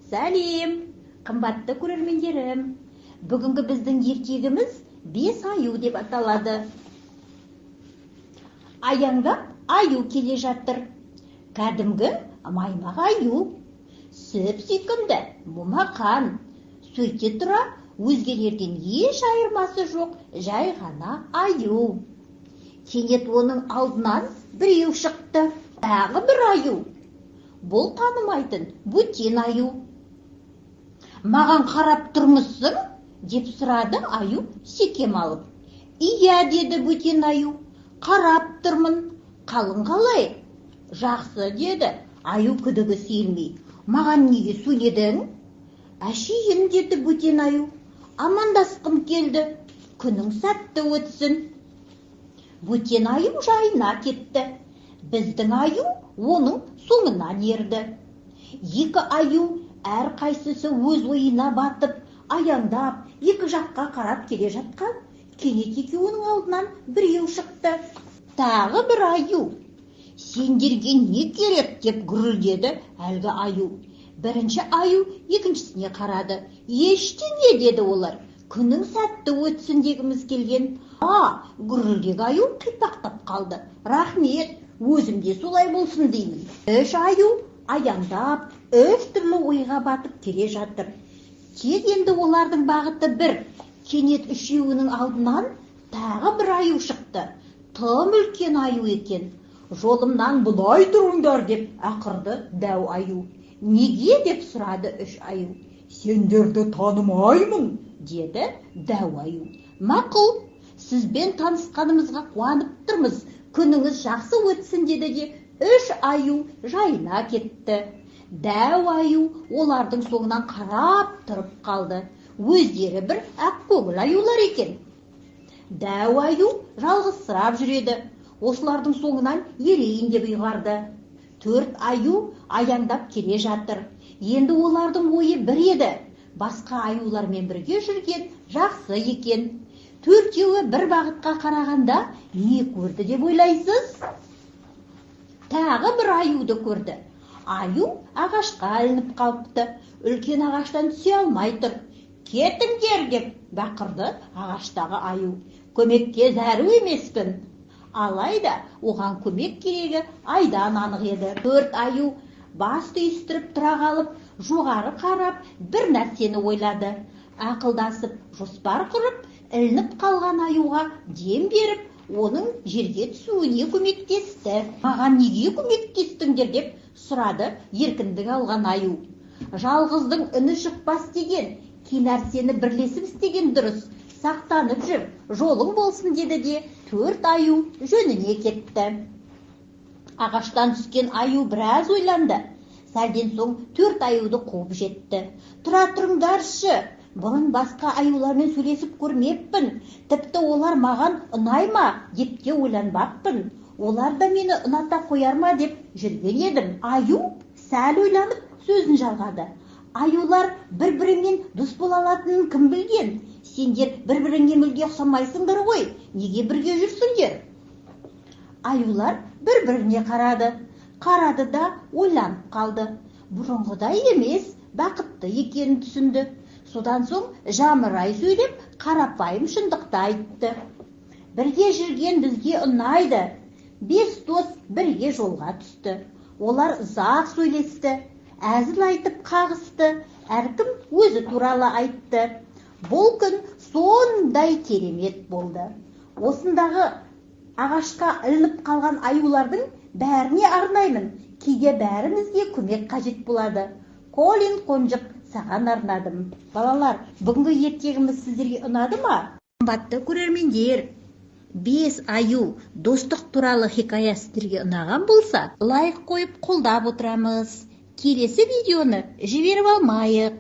Сәлем, қымбатты көрермендерім. Бүгінгі біздің ертегіміз 5 аю деп аталады. Аяңдап аю келе жатыр. Кәдімгі маймақ аю. Сүп-сүйкімді, момақан. Сөйте тұра, өзгелерден еш айырмасы жоқ, жай ғана аю. Кенет оның алдынан біреу шықты. Тағы бір аю. Бұл танымайтын бөтен аю. Маған қарап тұрмысың? Деп сұрады аю секем алып. Иә, деді бөтен аю. Қарап тұрмын. Қалың қалай? Жақсы, деді аю күдігі сейілмей. Маған неге сөйледің? Әшейін, деді бөтен аю. Амандасқым келді. Күнің сәтті өтсін. Бөтен аю жайына кетті. Біздің аю оның соңынан ерді. Екі аю әрқайсысы өз ойына батып, аяңдап, екі жаққа қарап келе жатқан. Кенет екеуінің алдынан біреу шықты. Тағы бір аю. Сендерге не керек деп гүрілдеді әлгі аю. Бірінші аю екіншісіне қарады. Ештеңе, деді олар. Күнің сәтті өтсін дегіміз келген. Гүрілдегі аю қипақтап қалды. Рахмет, өзімде солай болсын деймін. Үш аю аяңдап, үш түрлі ойға батып келе жатыр. Тек енді олардың бағыты бір. Кенет үшеуінің алдынан тағы бір аю шықты. Тым үлкен аю екен. Жолымнан бұлай тұрыңдар деп ақырды дәу аю. Неге деп сұрады үш аю. Сендерді танымаймын, деді дәу аю. Мақұл, сізбен танысқанымызға қуанып тұрмыз. Күніңіз жақсы өтсін, деді де үш аю жайына кетті. Дәу аю олардың соңынан қарап тұрып қалды. Өздері бір ақкөңіл аюлар екен. Дәу аю жалғызсырап жүреді. Осылардың соңынан ерейін деп ұйғарды. 4 аю аяңдап келе жатыр. Енді олардың ойы бір еді. Басқа аюлармен бірге жүрген жақсы екен. 4-еуі бір бағытқа қарағанда не көрді деп ойлайсыз? Тағы бір аюды көрді. Аю ағашқа ілініп қалыпты. Үлкен ағаштан түсе алмай тұр. Кетіңдер деп бақырды ағаштағы аю. Көмекке зәру емеспін. Алайда оған көмек керегі айдан анық еді. 4 аю бас түйістіріп тұра қалып, жоғары қарап, бір нәрсені ойлады. Ақылдасып, жоспар құрып, ілініп қалған аюға дем беріп, оның жерге түсуіне көмектесті. Маған неге көмектестіңдер деп сұрады еркіндік алған аю. Жалғыздың үні шықпас деген, кей нәрсені бірлесіп істеген дұрыс. Сақтанып жүр, жолың болсын, деді де 4 аю жөніне кетті. Ағаштан түскен аю біраз ойланды. Сәлден соң 4 аюды қуып жетті. Тұра тұрыңдаршы, бұның басқа аюлармен сөйлесіп көрмеппін. Тіпті олар маған ұнайма деп те ойланбаппын. Олар да мені ұната қояр ма деп жүрген едім. Аю сәл ойланып сөзін жалғады. Аюлар бір-бірімен дос бола алатынын кім білген? Сендер бір-біріңе мүлде ұқсамайсыңдар ғой, неге бірге жүрсіңдер? Аюлар бір-біріне қарады. Қарады да ойланып қалды. Бұрынғыдай емес, бақытты екенін түсінді. Содан соң жамырай сөйлеп, қарапайым шындықты айтты. Бірге жүрген бізге ұнайды. 5 дос бірге жолға түсті. Олар ұзақ сөйлесті. Әзіл айтып қағысты. Әркім өзі туралы айтты. Бұл күн сондай керемет болды. Осындағы ағашқа ілініп қалған аюлардың бәріне арнаймын. Кейде бәрімізге көмек қажет болады. Колин Қонжық, саған арнадым. Балалар, бүгінгі ертегіміз сіздерге ұнады ма? Қымбатты көрермендер, 5 аю достық туралы хикая сіздерге ұнаған болса, лайк қойып қолдап отырамыз. Келесі видеоны жіберіп алмайық.